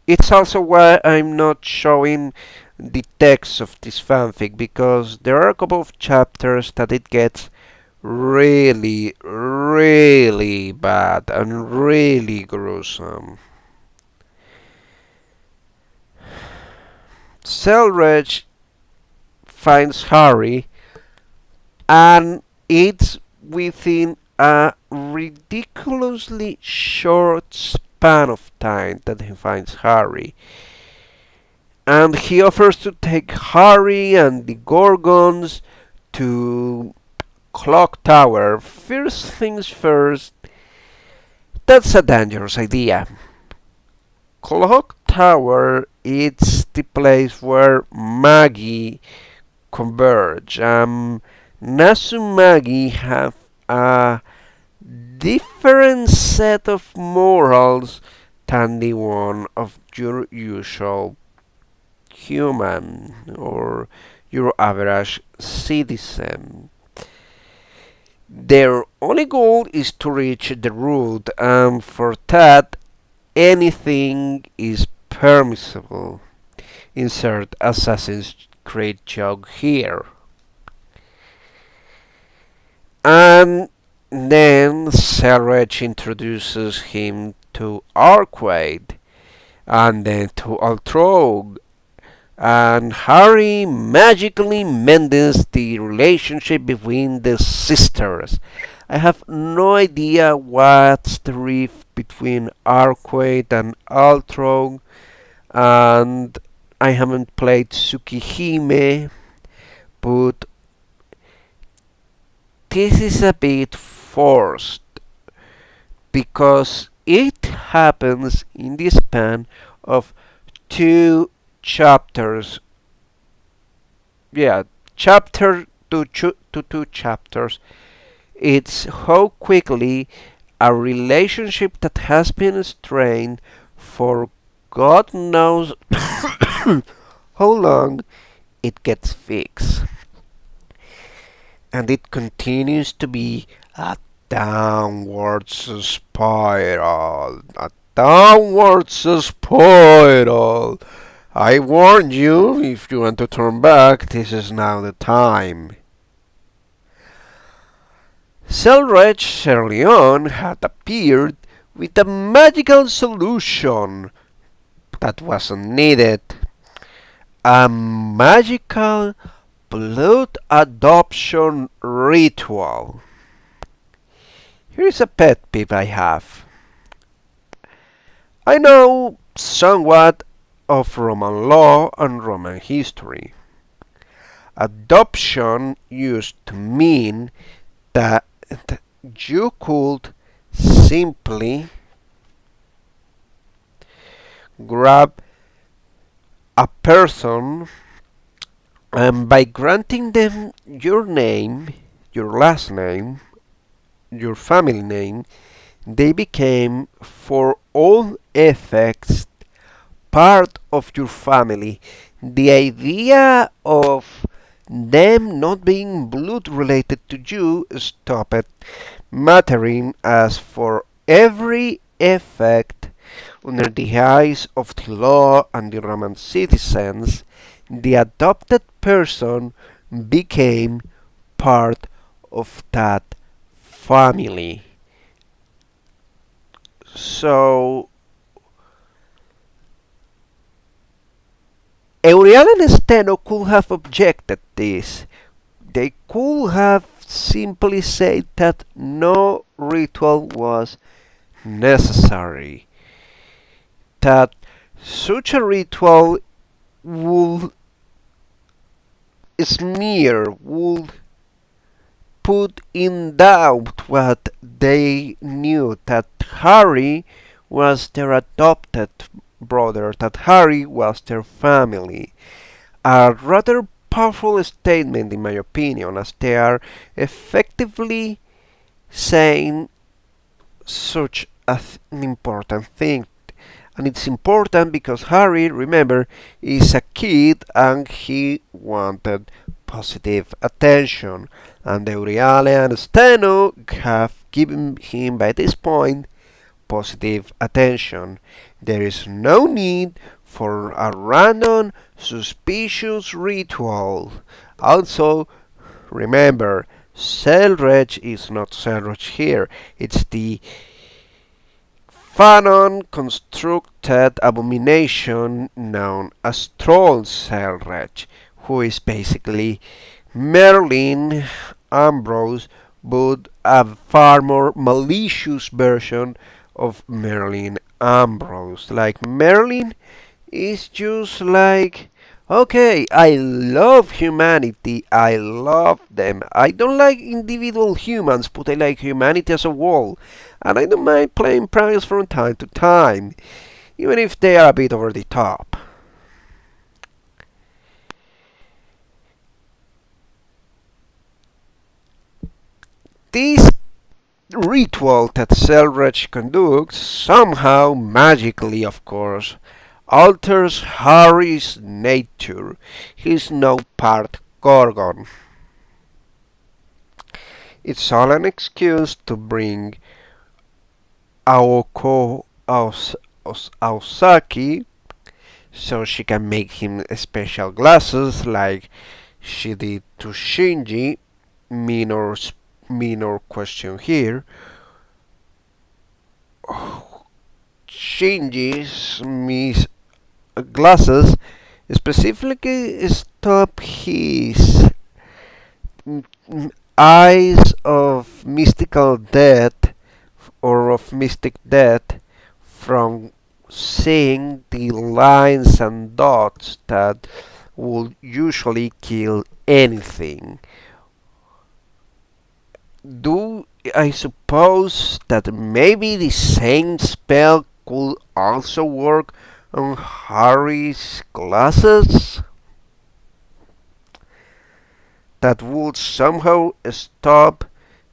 It's also why I'm not showing the text of this fanfic, because there are a couple of chapters that it gets really, really bad and really gruesome. Selridge finds Harry, and it's within a ridiculously short span of time that he finds Harry. And he offers to take Harry and the Gorgons to Clock Tower. First things first, that's a dangerous idea. Clock Tower is the place where Maggie converge. Nasu Maggie have a different set of morals than the one of your usual human or your average citizen. Their only goal is to reach the root, and for that, anything is permissible. Insert Assassin's Creed joke here. And then Selridge introduces him to Arquaid, and then to Altrog, and Harry magically mends the relationship between the sisters. I have no idea what's the rift between Arquaid and Altrog, and I haven't played Tsukihime, but this is a bit forced because it happens in the span of two chapters. Yeah, chapter to two chapters. It's how quickly a relationship that has been strained for God knows how long it gets fixed. And it continues to be a downwards spiral. A downwards spiral. I warned you, if you want to turn back, this is now the time. Selridge early on had appeared with a magical solution that wasn't needed. A magical blood adoption ritual. Here's a pet peeve I have. I know somewhat of Roman law and Roman history. Adoption used to mean that you could simply grab a person, and by granting them your name, your last name, your family name, they became, for all effects, part of your family. The idea of them not being blood related to you stopped mattering, as for every effect, under the eyes of the law and the Roman citizens, the adopted person became part of that family. So Eurial and Steno could have objected this. They could have simply said that no ritual was necessary, that such a ritual would smear, would put in doubt what they knew, that Harry was their adopted brother, that Harry was their family. A rather powerful statement, in my opinion, as they are effectively saying such an important thing. And it's important because Harry, remember, is a kid and he wanted positive attention. And Euriale and Steno have given him, by this point, positive attention. There is no need for a random suspicious ritual. Also, remember, Selreg is not Selreg here. It's the Fanon constructed abomination known as Troll Selreg, who is basically Merlin Ambrose, but a far more malicious version of Merlin Ambrose. Like Merlin is just like, okay, I love humanity, I love them. I don't like individual humans, but I like humanity as a whole. And I don't mind playing pranks from time to time, even if they are a bit over the top. This ritual that Selreg conducts somehow, magically of course, alters Harry's nature. He's now part Gorgon. It's all an excuse to bring Aoko Aosaki so she can make him special glasses like she did to Shinji. Minor, minor question here. Shinji's glasses specifically stop his eyes of mystical death or of mystic death from seeing the lines and dots that would usually kill anything. Do I suppose that maybe the same spell could also work on Harry's glasses? That would somehow stop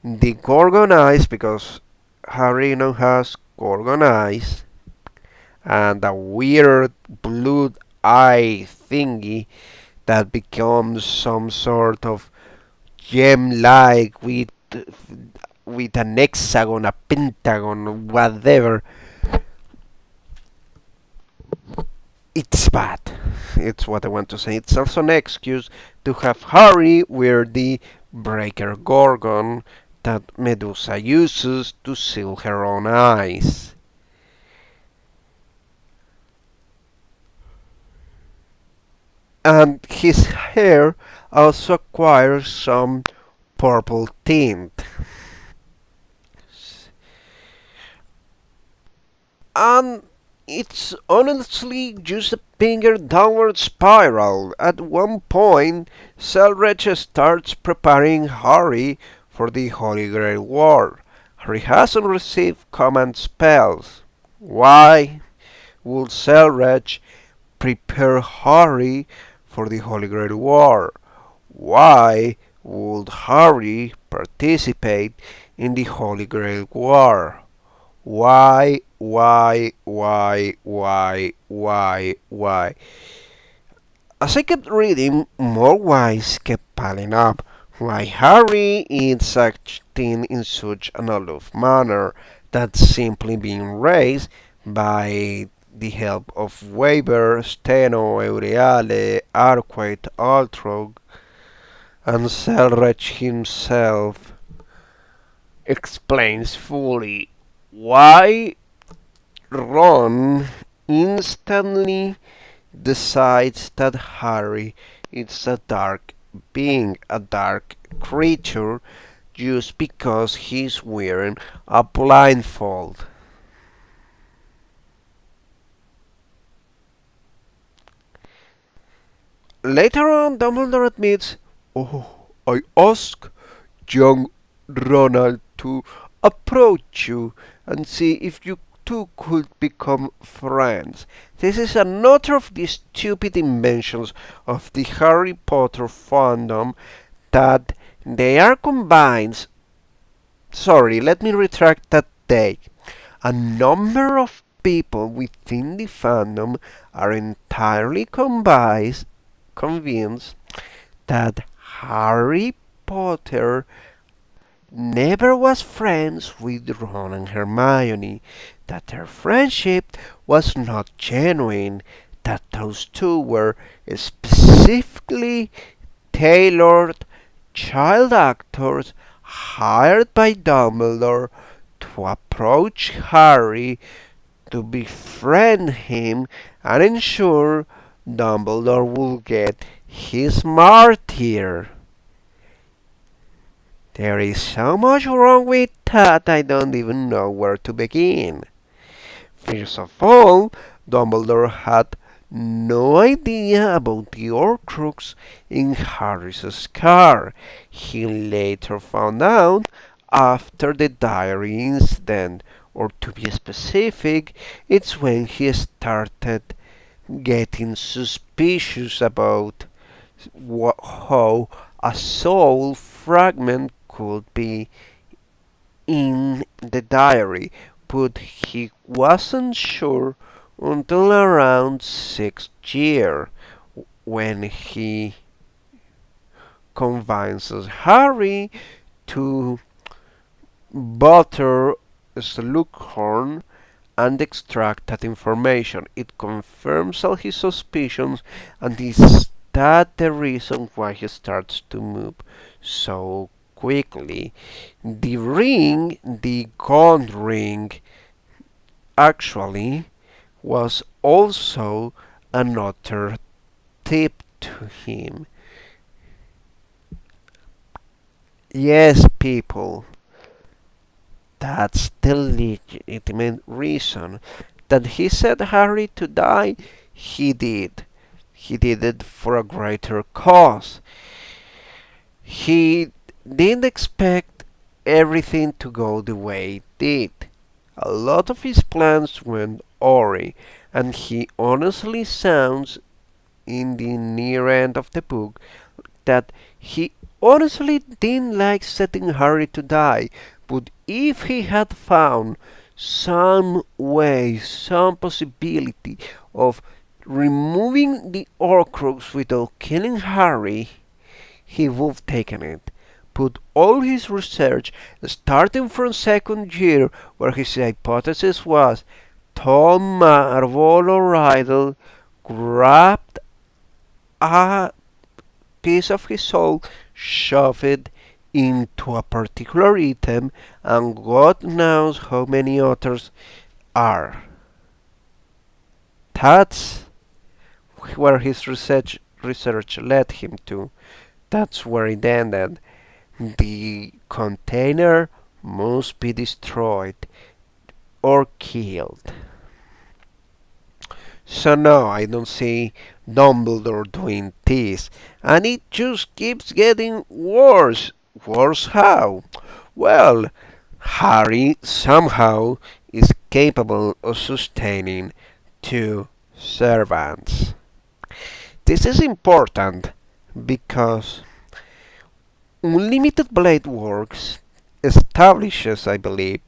the Gorgon eyes, because Harry now has Gorgon eyes and a weird blood eye thingy that becomes some sort of gem-like with an hexagon, a pentagon, whatever. It's bad. It's what I want to say. It's also an excuse to have Harry wear the Breaker Gorgon that Medusa uses to seal her own eyes. And his hair also acquires some purple tint. And it's honestly just a finger downward spiral. At one point, Selreg starts preparing Harry for the Holy Grail War. Harry hasn't received command spells. Why would Selreg prepare Harry for the Holy Grail War? Why would Harry participate in the Holy Grail War? Why? As I kept reading, more whys kept piling up. Why Harry is acting in such an aloof manner that's simply being raised by the help of Weber, Steno, Euryale, Arquette, Altrog, and Selreg himself explains fully why Ron instantly decides that Harry is a dark being, a dark creature, just because he's wearing a blindfold. Later on, Dumbledore admits, "Oh, I asked young Ronald to approach you and see if you two could become friends." This is another of the stupid inventions of the Harry Potter fandom, that they are combined. Sorry, let me retract that take. A number of people within the fandom are entirely convinced that Harry Potter never was friends with Ron and Hermione, that their friendship was not genuine, that those two were specifically tailored child actors hired by Dumbledore to approach Harry to befriend him and ensure Dumbledore will get his martyr. There is so much wrong with that I don't even know where to begin. First of all, Dumbledore had no idea about the Horcrux in Harry's car. He later found out after the diary incident, or to be specific, it's when he started getting suspicious about how a soul fragment could be in the diary, but he wasn't sure until around 6th year when he convinces Harry to butter Slughorn and extract that information. It confirms all his suspicions, and is that the reason why he starts to move so quickly. The ring, the gold ring, actually was also another tip to him. Yes, people, that's the legitimate reason that he set Harry to die. He did. He did it for a greater cause. He didn't expect everything to go the way it did. A lot of his plans went awry, and he honestly sounds in the near end of the book that he honestly didn't like setting Harry to die, but if he had found some way, some possibility of removing the Horcrux without killing Harry, he would have taken it. Put all his research, starting from second year, where his hypothesis was Tom Marvolo Riddle grabbed a piece of his soul, shoved it into a particular item, and God knows how many others are. That's where his research led him to. That's where it ended. The container must be destroyed or killed. So no, I don't see Dumbledore doing this. And it just keeps getting worse. Worse how? Well, Harry somehow is capable of sustaining two servants. This is important because Unlimited Blade Works establishes, I believe,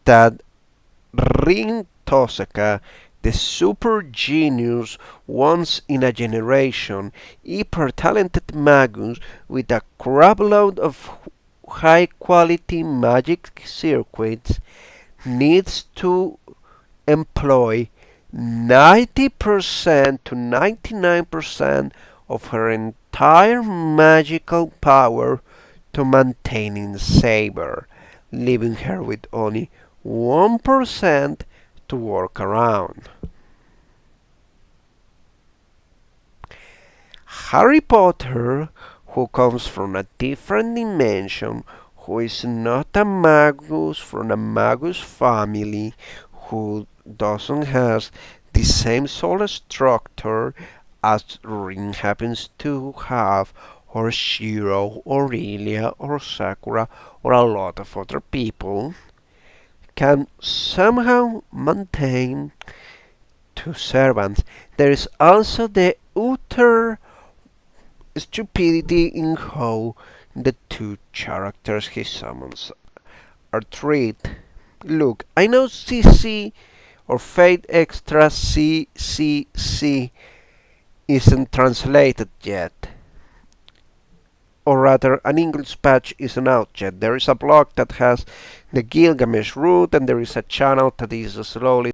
that Rin Tosaka, the super genius, once in a generation, hyper talented magus with a crapload of high quality magic circuits, needs to employ 90% to 99% of her entire magical power to maintaining Saber, leaving her with only 1% to work around. Harry Potter, who comes from a different dimension, who is not a magus from a magus family, who doesn't have the same soul structure as Rin happens to have, or Shiro, or Ilia, or Sakura, or a lot of other people, can somehow maintain two servants. There is also the utter stupidity in how the two characters he summons are treated. Look, I know CC or Fate Extra CCC isn't translated yet. or rather an English patch is an object. There is a block that has the Gilgamesh root, and there is a channel that is slowly